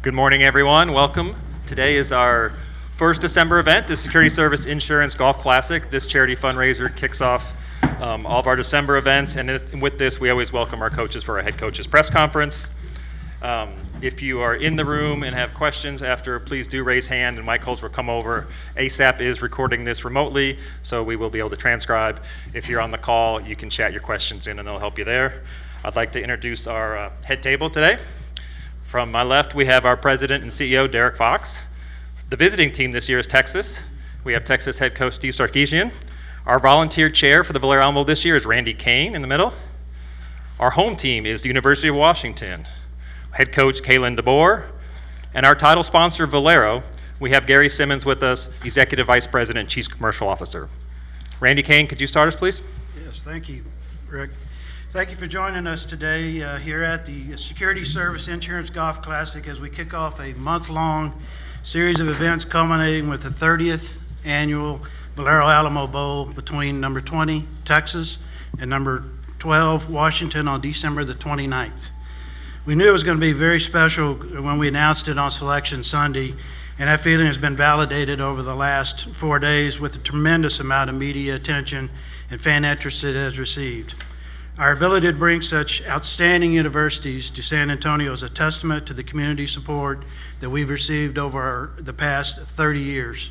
Good morning, everyone. Welcome. Today is our first December event, the Security Service Insurance Golf Classic. This charity fundraiser kicks off all of our December events, and with this, we always welcome our coaches for our head coaches press conference. If you are in the room and have questions after, please do raise hand, and Mike Holtz will come over. ASAP is recording this remotely, so we will be able to transcribe. If you're on the call, you can chat your questions in, and they'll help you there. I'd like to introduce our head table today. From my left, we have our president and CEO, Derek Fox. The visiting team this year is Texas. We have Texas head coach Steve Sarkisian. Our volunteer chair for the Valero Alamo this year is Randy Kane in the middle. Our home team is the University of Washington. Head coach Kalen DeBoer. And our title sponsor, Valero, we have Gary Simmons with us, Executive Vice President and Chief Commercial Officer. Randy Kane, could you start us, please? Yes, thank you, Rick. Thank you for joining us today here at the Security Service Insurance Golf Classic as we kick off a month-long series of events culminating with the 30th annual Valero Alamo Bowl between number 20, Texas, and number 12, Washington, on December the 29th. We knew it was going to be very special when we announced it on Selection Sunday, and that feeling has been validated over the last 4 days with the tremendous amount of media attention and fan interest it has received. Our ability to bring such outstanding universities to San Antonio is a testament to the community support that we've received over the past 30 years.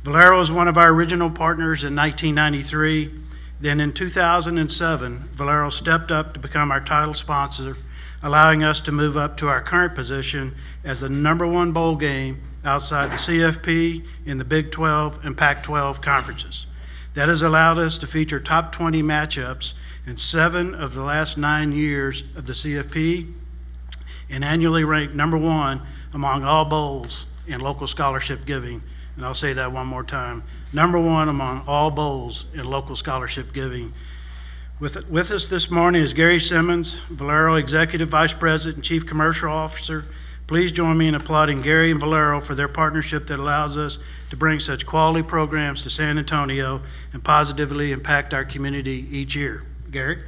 Valero is one of our original partners in 1993. Then in 2007, Valero stepped up to become our title sponsor, allowing us to move up to our current position as the number one bowl game outside the CFP in the Big 12 and Pac-12 conferences. That has allowed us to feature top 20 matchups in 7 of the last 9 years of the CFP, and annually ranked number one among all bowls in local scholarship giving. And I'll say that one more time. Number one among all bowls in local scholarship giving. With us this morning is Gary Simmons, Valero Executive Vice President and Chief Commercial Officer. Please join me in applauding Gary and Valero for their partnership that allows us to bring such quality programs to San Antonio and positively impact our community each year. Gary?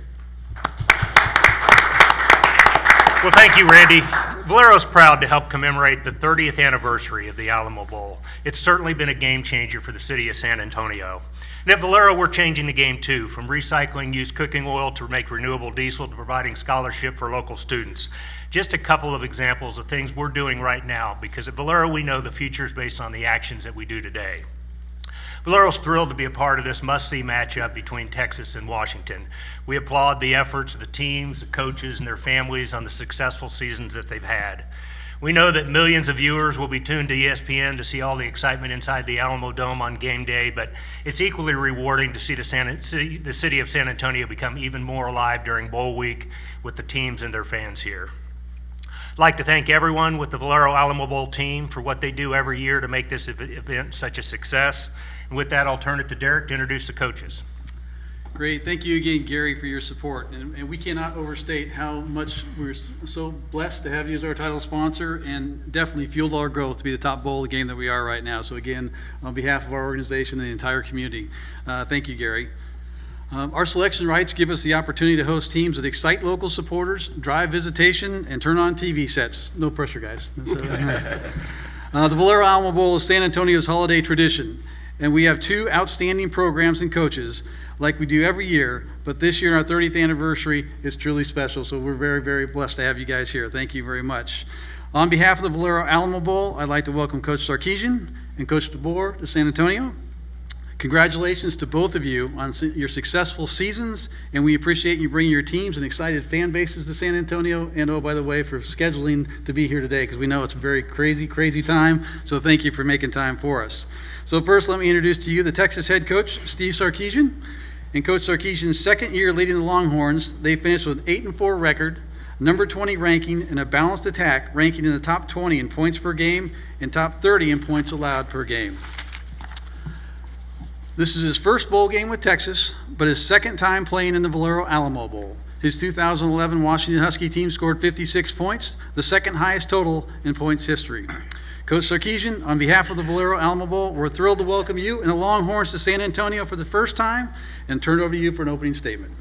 Well, thank you, Randy. Valero's proud to help commemorate the 30th anniversary of the Alamo Bowl. It's certainly been a game changer for the city of San Antonio. And at Valero, we're changing the game too, from recycling used cooking oil to make renewable diesel to providing scholarship for local students. Just a couple of examples of things we're doing right now, because at Valero, we know the future is based on the actions that we do today. Valero's thrilled to be a part of this must-see matchup between Texas and Washington. We applaud the efforts of the teams, the coaches, and their families on the successful seasons that they've had. We know that millions of viewers will be tuned to ESPN to see all the excitement inside the Alamo Dome on game day, but it's equally rewarding to see the city of San Antonio become even more alive during bowl week with the teams and their fans here. I'd like to thank everyone with the Valero Alamo Bowl team for what they do every year to make this event such a success. And with that, I'll turn it to Derek to introduce the coaches. Great. Thank you again, Gary, for your support. And we cannot overstate how much we're so blessed to have you as our title sponsor, and definitely fueled our growth to be the top bowl game that we are right now. So again, on behalf of our organization and the entire community, thank you, Gary. Our selection rights give us the opportunity to host teams that excite local supporters, drive visitation, and turn on TV sets. No pressure, guys. The Valero Alamo Bowl is San Antonio's holiday tradition. And we have 2 outstanding programs and coaches like we do every year, but this year, our 30th anniversary, is truly special. So we're very, very blessed to have you guys here. Thank you very much. On behalf of the Valero Alamo Bowl, I'd like to welcome Coach Sarkisian and Coach DeBoer to San Antonio. Congratulations to both of you on your successful seasons, and we appreciate you bringing your teams and excited fan bases to San Antonio, and oh, by the way, for scheduling to be here today, because we know it's a very crazy, crazy time, so thank you for making time for us. So first, let me introduce to you the Texas head coach, Steve Sarkisian. In Coach Sarkisian's second year leading the Longhorns, they finished with 8-4 record, number 20 ranking, and a balanced attack, ranking in the top 20 in points per game and top 30 in points allowed per game. This is his first bowl game with Texas, but his second time playing in the Valero Alamo Bowl. His 2011 Washington Husky team scored 56 points, the second highest total in points history. Coach Sarkisian, on behalf of the Valero Alamo Bowl, we're thrilled to welcome you and the Longhorns to San Antonio for the first time, and turn it over to you for an opening statement.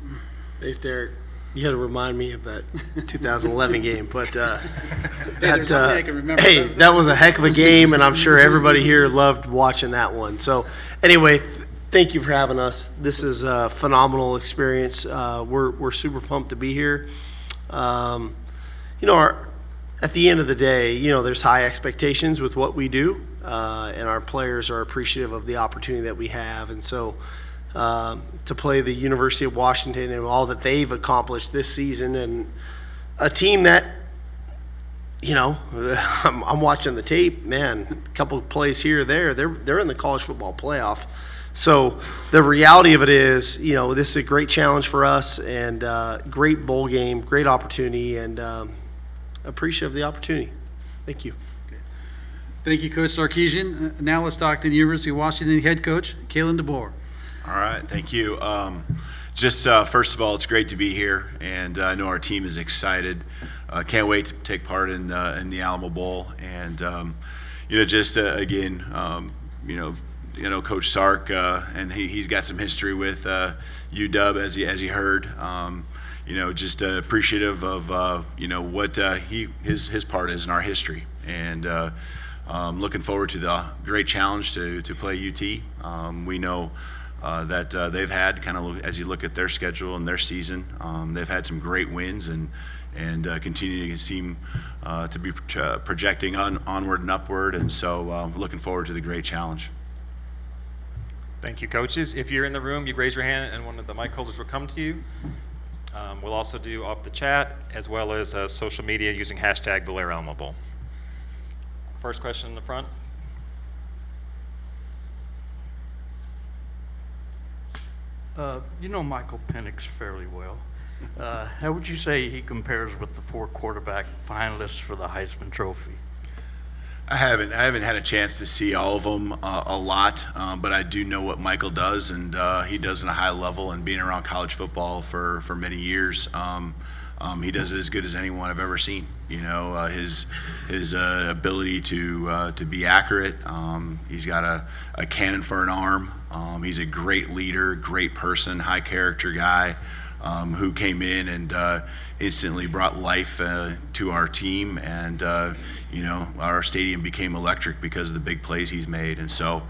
Thanks, Derek. You had to remind me of that 2011 game, but there's nothing I can remember. hey, that was a heck of a game, and I'm sure everybody here loved watching that one. So, anyway, thank you for having us. This is a phenomenal experience. We're super pumped to be here. At the end of the day, there's high expectations with what we do, and our players are appreciative of the opportunity that we have, and so. To play the University of Washington and all that they've accomplished this season, and a team that, I'm watching the tape, man, a couple of plays here or there, they're in the college football playoff. So the reality of it is, this is a great challenge for us, and great bowl game, great opportunity, and appreciative of the opportunity. Thank you. Thank you, Coach Sarkisian. Now let's talk to the University of Washington head coach, Kalen DeBoer. All right, thank you. First of all, it's great to be here, and I know our team is excited. Can't wait to take part in the Alamo Bowl, and Coach Sark, and he's got some history with UW as you heard. Just appreciative of what his part is in our history, and looking forward to the great challenge to play UT. We know. That they've had, as you look at their schedule and their season, they've had some great wins and continue to seem to be projecting onward and upward, and so looking forward to the great challenge. Thank you, coaches. If you're in the room, you raise your hand and one of the mic holders will come to you. We'll also do off the chat as well as social media using hashtag Valero Alamo Bowl. First question in the front. You know Michael Penix fairly well. How would you say he compares with the 4 quarterback finalists for the Heisman Trophy? I haven't had a chance to see all of them a lot, but I do know what Michael does, and he does at a high level. And being around college football for many years, he does it as good as anyone I've ever seen. His ability to be accurate. He's got a cannon for an arm. He's a great leader, great person, high character guy who came in and instantly brought life to our team, and our stadium became electric because of the big plays he's made. And so,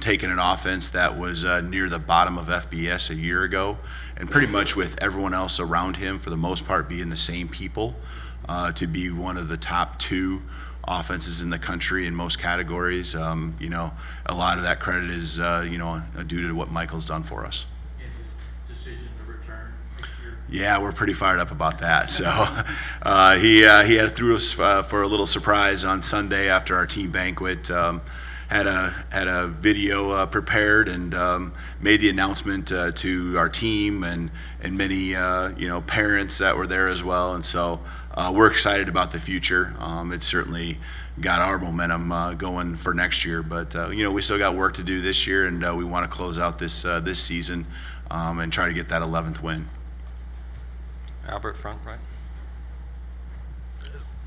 taking an offense that was near the bottom of FBS a year ago, and pretty much with everyone else around him for the most part being the same people, to be one of the top 2 offenses in the country in most categories. A lot of that credit is due to what Michael's done for us. Decision to return next year? Yeah, we're pretty fired up about that. So he threw us for a little surprise on Sunday after our team banquet. Had a video prepared and made the announcement to our team and many parents that were there as well. And so we're excited about the future. It's certainly got our momentum going for next year, but we still got work to do this year, and we want to close out this season and try to get that 11th win. Albert, front right.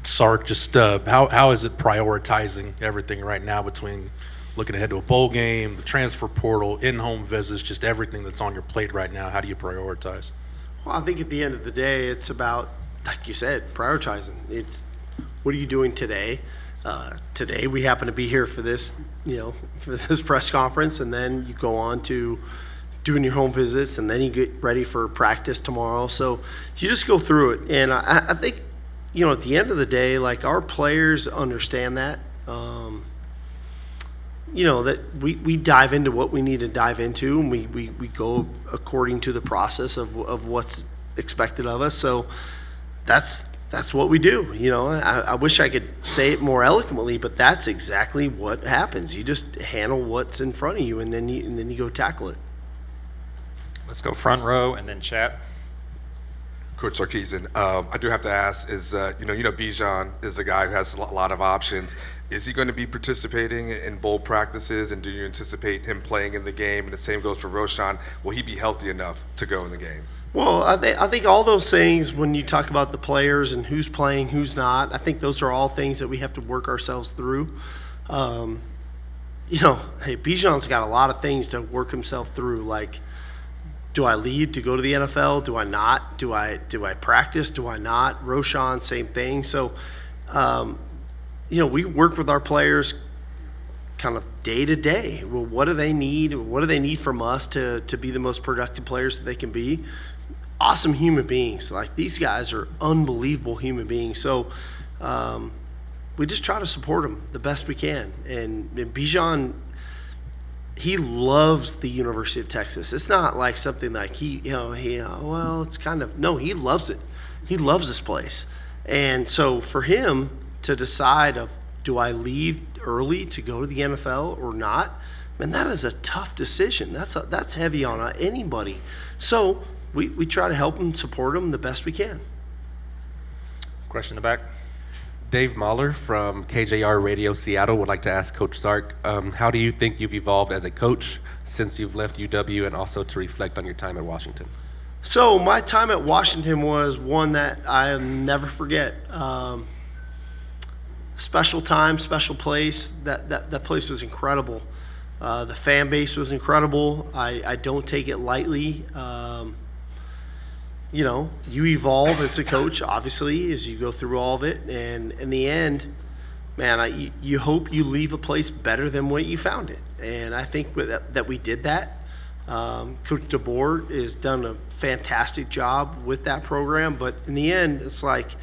Sark, just how is it prioritizing everything right now between looking ahead to a bowl game, the transfer portal, in-home visits, just everything that's on your plate right now? How do you prioritize? Well, I think at the end of the day, it's about, like you said, prioritizing. It's what are you doing today? Today we happen to be here for this, for this press conference, and then you go on to doing your home visits, and then you get ready for practice tomorrow. So you just go through it, and I think, at the end of the day, like, our players understand that. That we dive into what we need to dive into, and we go according to the process of what's expected of us. So that's what we do. I wish I could say it more eloquently, but that's exactly what happens. You just handle what's in front of you, and then you go tackle it. Let's go front row and then chat. Coach Sarkisian, I do have to ask, Bijan is a guy who has a lot of options. Is he going to be participating in bowl practices, and do you anticipate him playing in the game? And the same goes for Roshan. Will he be healthy enough to go in the game? Well, I think all those things, when you talk about the players and who's playing, who's not, I think those are all things that we have to work ourselves through. Bijan's got a lot of things to work himself through, like do I leave to go to the NFL? Do I not? Do I practice? Do I not? Roshan, same thing. So, we work with our players kind of day to day. Well, what do they need? What do they need from us to be the most productive players that they can be? Awesome human beings. Like, these guys are unbelievable human beings. So we just try to support them the best we can. And Bijan, he loves the University of Texas. It's not like something like it's kind of, no, he loves it. He loves this place. And so for him to decide do I leave early to go to the NFL or not, man, that is a tough decision. That's heavy on anybody. So we try to help him, support him the best we can. Question in the back. Dave Mahler from KJR Radio Seattle would like to ask Coach Sark, how do you think you've evolved as a coach since you've left UW, and also to reflect on your time at Washington? So my time at Washington was one that I'll never forget. Special time, special place. That place was incredible. The fan base was incredible. I don't take it lightly. You evolve as a coach, obviously, as you go through all of it. And in the end, man, you hope you leave a place better than what you found it. And I think that we did that. Coach DeBoer has done a fantastic job with that program. But in the end, it's like,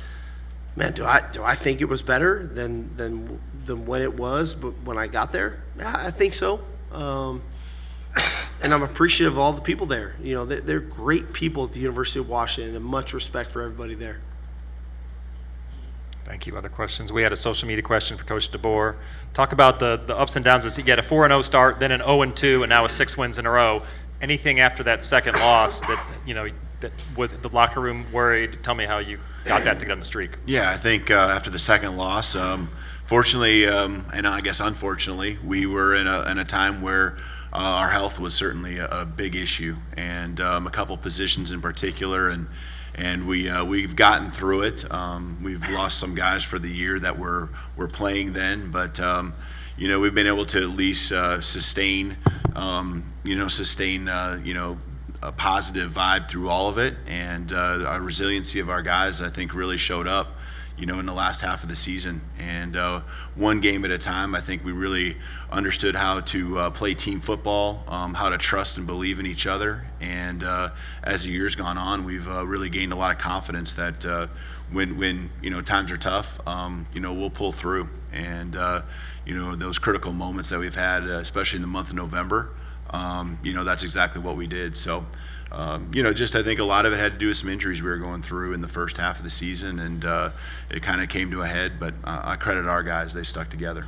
man, do I think it was better than when it was? But when I got there, yeah, I think so. And I'm appreciative of all the people there. They're great people at the University of Washington, and much respect for everybody there. Thank you. Other questions? We had a social media question for Coach DeBoer. Talk about the ups and downs as he get a 4-0 start, then an 0-2, and now a 6 wins in a row. Anything after that second loss that was the locker room worried? Tell me how you got that to get on the streak. Yeah, I think after the second loss, fortunately, and I guess unfortunately, we were in a time where our health was certainly a big issue, and a couple positions in particular, and we've gotten through it. We've lost some guys for the year that were playing then, but we've been able to at least sustain a positive vibe through all of it, and our resiliency of our guys, I think, really showed up in the last half of the season. And one game at a time, I think we really understood how to play team football, how to trust and believe in each other. And as the year's gone on, we've really gained a lot of confidence that when times are tough, we'll pull through. And those critical moments that we've had, especially in the month of November, that's exactly what we did. So I think a lot of it had to do with some injuries we were going through in the first half of the season, and it kind of came to a head, but I credit our guys. They stuck together.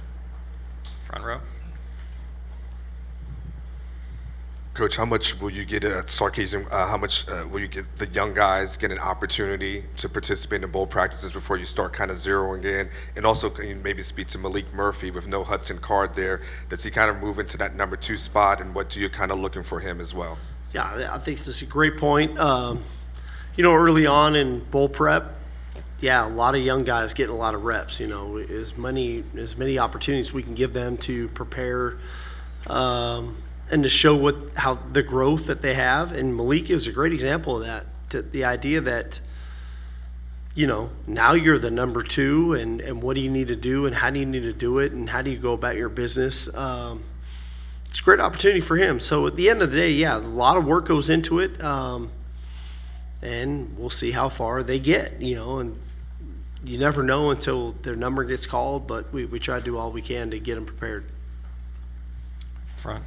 Front row. Coach, how much will you get at Sarkisian? How much will you get the young guys get an opportunity to participate in bowl practices before you start kind of zeroing in? And also, can you maybe speak to Malik Murphy with no Hudson Card there? Does he kind of move into that number 2 spot, and what do you kind of looking for him as well? Yeah, I think this is a great point. Early on in bowl prep, a lot of young guys getting a lot of reps. As many opportunities we can give them to prepare and to show how the growth that they have. And Malik is a great example of that. The idea that now you're the number 2, and what do you need to do, and how do you need to do it, and how do you go about your business. It's a great opportunity for him. So at the end of the day, a lot of work goes into it, and we'll see how far they get, and you never know until their number gets called, but we try to do all we can to get them prepared. Front.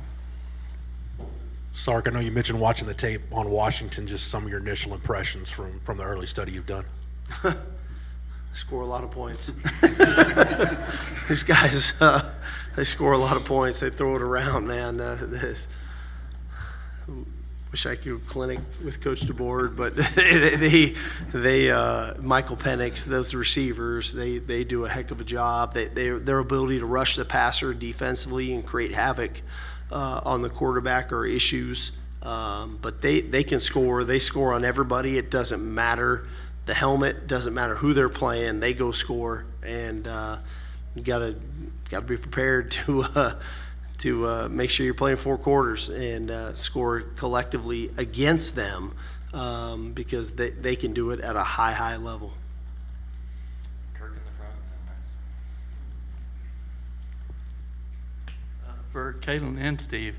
Sark, I know you mentioned watching the tape on Washington, just some of your initial impressions from the early study you've done. Score a lot of points. These guys, they score a lot of points. They throw it around, man. Wish I could clinic with Coach DeBoer, but they Michael Penix, those receivers, they do a heck of a job. Their ability to rush the passer defensively and create havoc on the quarterback are issues. But they can score. They score on everybody. It doesn't matter the helmet, doesn't matter who they're playing. They go score, and you gotta be prepared to make sure you're playing 4 quarters and score collectively against them because they can do it at a high level. Kirk in the front, and Max. For Kalen and Steve,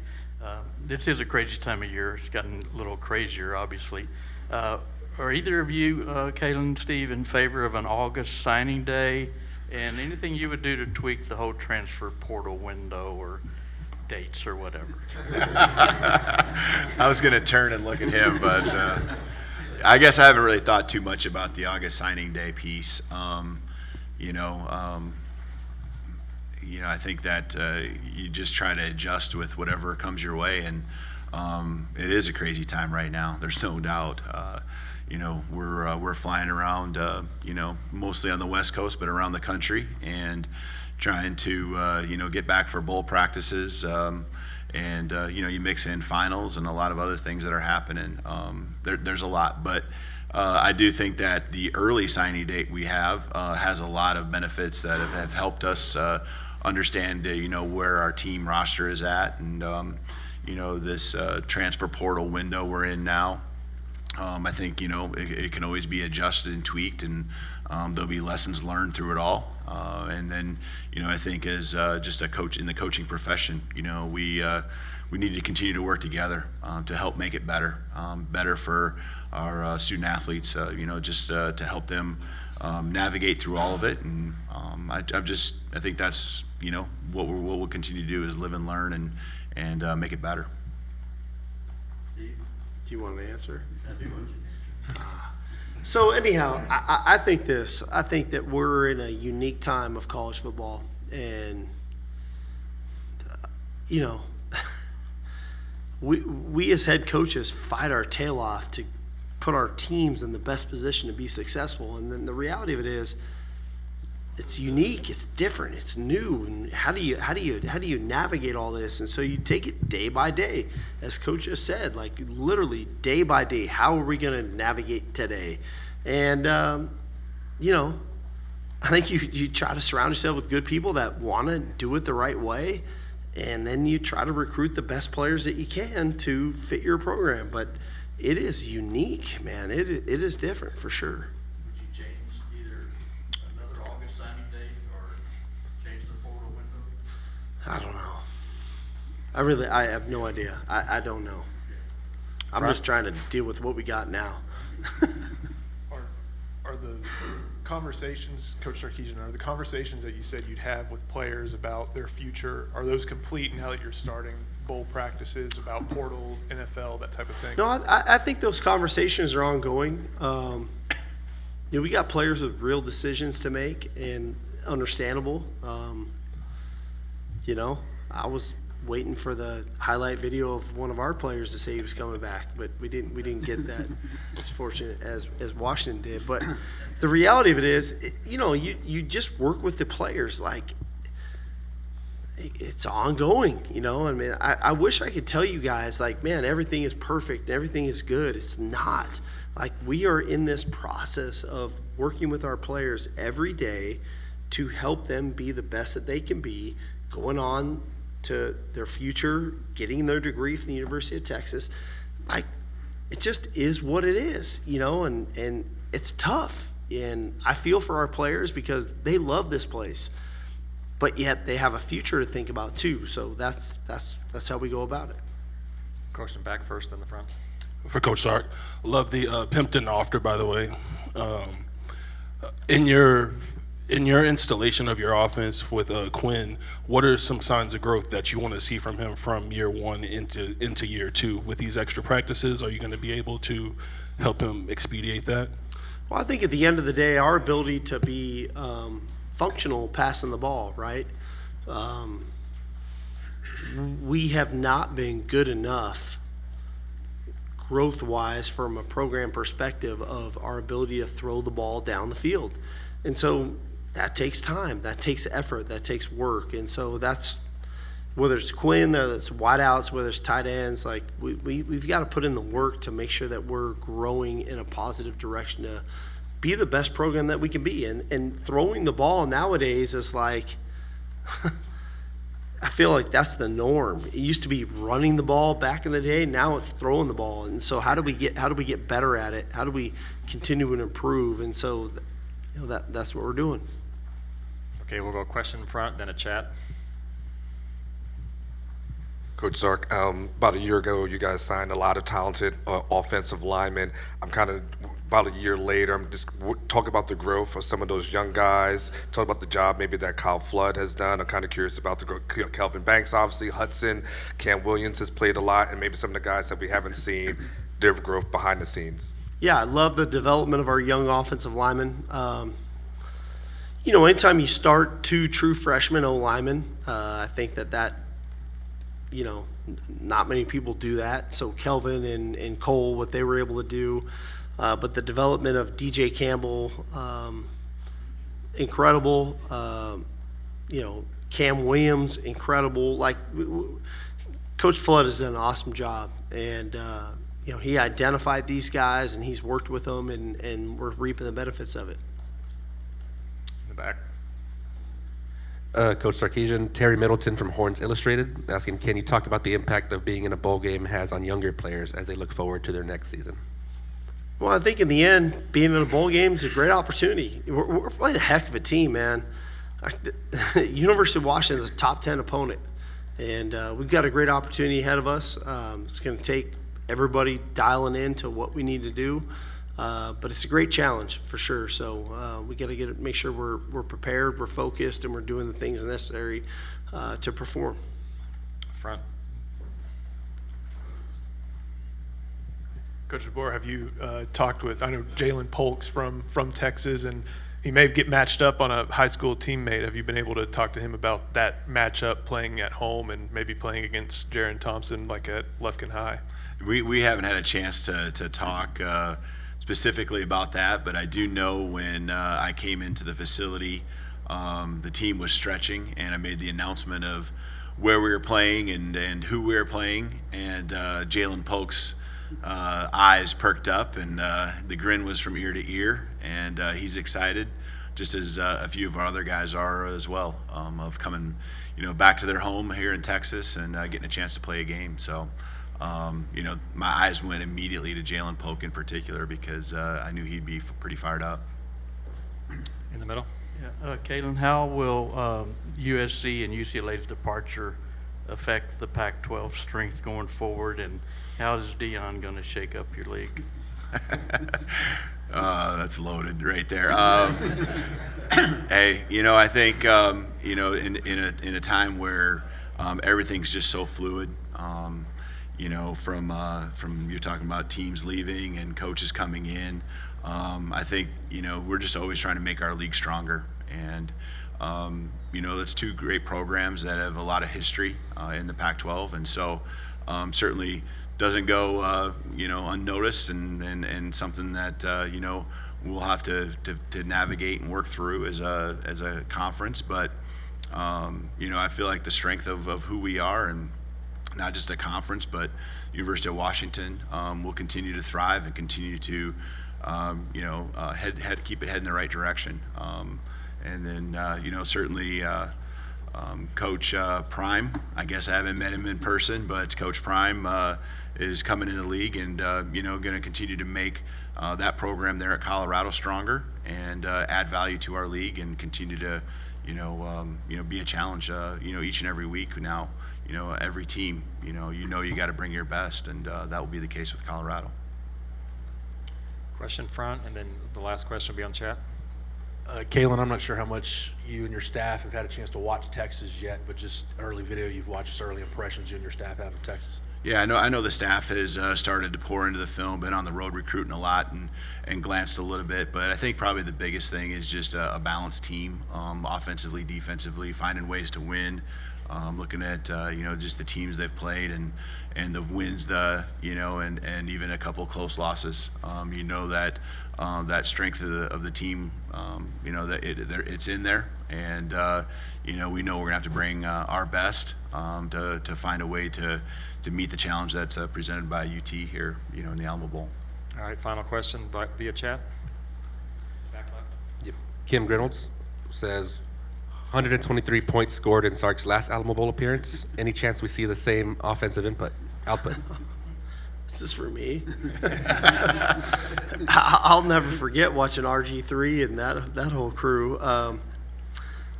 this is a crazy time of year. It's gotten a little crazier, obviously. Are either of you, Kalen and Steve, in favor of an August signing day and anything you would do to tweak the whole transfer portal window or dates or whatever? I was going to turn and look at him, but I guess I haven't really thought too much about the August signing day piece. I think that you just try to adjust with whatever comes your way, and it is a crazy time right now. There's no doubt. We're flying around, mostly on the West Coast, but around the country, and trying to, get back for bowl practices. You mix in finals and a lot of other things that are happening. There's a lot, but I do think that the early signing date we have has a lot of benefits that have helped us understand, where our team roster is at, and this transfer portal window we're in now. I think it can always be adjusted and tweaked, and there'll be lessons learned through it all. And then I think as just a coach in the coaching profession, we need to continue to work together to help make it better, better for our student athletes. Just to help them navigate through all of it. And I think that's what we'll continue to do is live and learn and make it better. Do you want to answer? So anyhow, I think this. I think that we're in a unique time of college football, and we as head coaches fight our tail off to put our teams in the best position to be successful. And then the reality of it is, it's unique, it's different, it's new, and how do you navigate all this? And so you take it day by day, as Coach just said, like literally day by day. How are we going to navigate today? And I think you try to surround yourself with good people that want to do it the right way, and then you try to recruit the best players that you can to fit your program. But it is unique, man. It is different for sure. I don't know. I have no idea. I don't know. I'm just trying to deal with what we got now. Are the conversations, Coach Sarkisian, are the conversations that you said you'd have with players about their future, are those complete now that you're starting bowl practices about portal, NFL, that type of thing? No, I think those conversations are ongoing. We got players with real decisions to make, and understandable. I was waiting for the highlight video of one of our players to say he was coming back, but we didn't get that as fortunate as Washington did. But the reality of it is, you just work with the players. Like, it's ongoing, I mean, I wish I could tell you guys, like, man, everything is perfect, everything is good. It's not. Like, we are in this process of working with our players every day to help them be the best that they can be, going on to their future, getting their degree from the University of Texas. Like, it just is what it is, and it's tough. And I feel for our players because they love this place, but yet they have a future to think about too. So that's how we go about it. Question back first, then the front. For Coach Sark, love the Pimpton offer, by the way. In your installation of your offense with Quinn, what are some signs of growth that you want to see from him from year one into year two with these extra practices? Are you going to be able to help him expedite that? Well, I think at the end of the day, our ability to be functional passing the ball, right? We have not been good enough growth-wise from a program perspective of our ability to throw the ball down the field. And so that takes time, that takes effort, that takes work. And so that's, whether it's Quinn, whether it's wideouts, whether it's tight ends, like we've got to put in the work to make sure that we're growing in a positive direction to be the best program that we can be. And throwing the ball nowadays is like, I feel like that's the norm. It used to be running the ball back in the day. Now it's throwing the ball. And so how do we get better at it? How do we continue and improve? And so, that's what we're doing. Okay, we'll go question in front, then a chat. Coach Sark, about a year ago, you guys signed a lot of talented offensive linemen. I'm kind of about a year later. I'm just talk about the growth of some of those young guys. Talk about the job maybe that Kyle Flood has done. I'm kind of curious about the growth. Kelvin Banks, obviously, Hudson, Cam Williams has played a lot, and maybe some of the guys that we haven't seen their growth behind the scenes. Yeah, I love the development of our young offensive linemen. Anytime you start 2 true freshmen O-linemen, I think that not many people do that. So Kelvin and Cole, what they were able to do, but the development of DJ Campbell, incredible. Cam Williams, incredible. Coach Flood has done an awesome job, and he identified these guys and he's worked with them, and we're reaping the benefits of it. In the back. Coach Sarkisian, Terry Middleton from Horns Illustrated, asking, can you talk about the impact of being in a bowl game has on younger players as they look forward to their next season? Well, I think in the end, being in a bowl game is a great opportunity. We're playing a heck of a team, man. University of Washington is a top 10 opponent, and we've got a great opportunity ahead of us. It's going to take everybody dialing in to what we need to do, but it's a great challenge for sure. So we got to make sure we're prepared, we're focused, and we're doing the things necessary to perform. Front. Coach DeBoer, have you talked with, I know Jalen Polks from Texas, and he may get matched up on a high school teammate. Have you been able to talk to him about that matchup, playing at home and maybe playing against Jaron Thompson like at Lufkin High? We haven't had a chance to talk specifically about that, but I do know when I came into the facility, the team was stretching, and I made the announcement of where we were playing and who we were playing, and Jalen Polk's eyes perked up, and the grin was from ear to ear, and he's excited, just as a few of our other guys are as well, of coming, back to their home here in Texas and getting a chance to play a game. So, my eyes went immediately to Jalen Polk in particular because I knew he'd be pretty fired up. In the middle. Yeah, Kalen, how will USC and UCLA's departure affect the Pac-12 strength going forward, and how is Dion going to shake up your league? That's loaded right there. Hey, I think in a time where everything's just so fluid, from you're talking about teams leaving and coaches coming in. I think we're just always trying to make our league stronger, and that's 2 great programs that have a lot of history in the Pac-12, and so certainly doesn't go unnoticed, and something that we'll have to navigate and work through as a conference. But I feel like the strength of who we are, and not just a conference, but University of Washington will continue to thrive and continue to keep it head in the right direction. And then certainly Coach Prime, I guess I haven't met him in person, but Coach Prime is coming in the league and going to continue to make that program there at Colorado stronger and add value to our league and continue to be a challenge each and every week now. Every team, you got to bring your best, and that will be the case with Colorado. Question front, and then the last question will be on chat. Kalen, I'm not sure how much you and your staff have had a chance to watch Texas yet, but just early video you've watched, just early impressions you and your staff have of Texas. Yeah, I know the staff has started to pour into the film, been on the road recruiting a lot and glanced a little bit, but I think probably the biggest thing is just a balanced team, offensively, defensively, finding ways to win. Looking at just the teams they've played and the wins, and even a couple close losses. That that strength of the team, that it's in there, and we know we're gonna have to bring our best to find a way to meet the challenge that's presented by UT here, in the Alamo Bowl. All right, final question via chat. Back left. Yep. Kim Reynolds says, 123 points scored in Sark's last Alamo Bowl appearance. Any chance we see the same offensive output? This is for me. I'll never forget watching RG3 and that whole crew.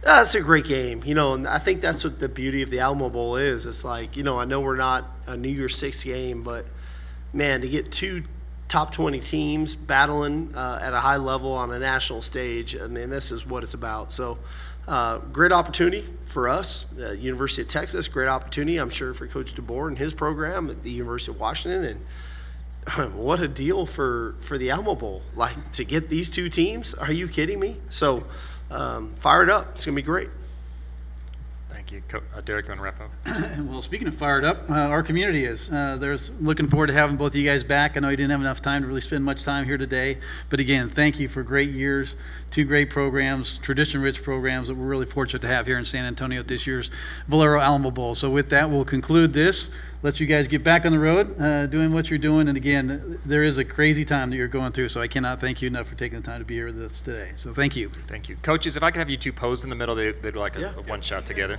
That's a great game, and I think that's what the beauty of the Alamo Bowl is. It's like, I know we're not a New Year's Six game, but man, to get two top 20 teams battling at a high level on a national stage, I mean, this is what it's about. So, great opportunity for us, University of Texas, great opportunity, I'm sure, for Coach DeBoer and his program at the University of Washington. And what a deal for the Alamo Bowl. Like, to get these two teams, are you kidding me? So, fired up. It's going to be great. Thank you. Derek, you want to wrap up? Well, speaking of fired up, our community is. There's looking forward to having both of you guys back. I know you didn't have enough time to really spend much time here today. But again, thank you for great years, two great programs, tradition-rich programs that we're really fortunate to have here in San Antonio at this year's Valero Alamo Bowl. So with that, we'll conclude this. Let you guys get back on the road, doing what you're doing. And again, there is a crazy time that you're going through, so I cannot thank you enough for taking the time to be here with us today. So thank you. Thank you. Coaches, if I could have you two pose in the middle, they'd like a one shot together.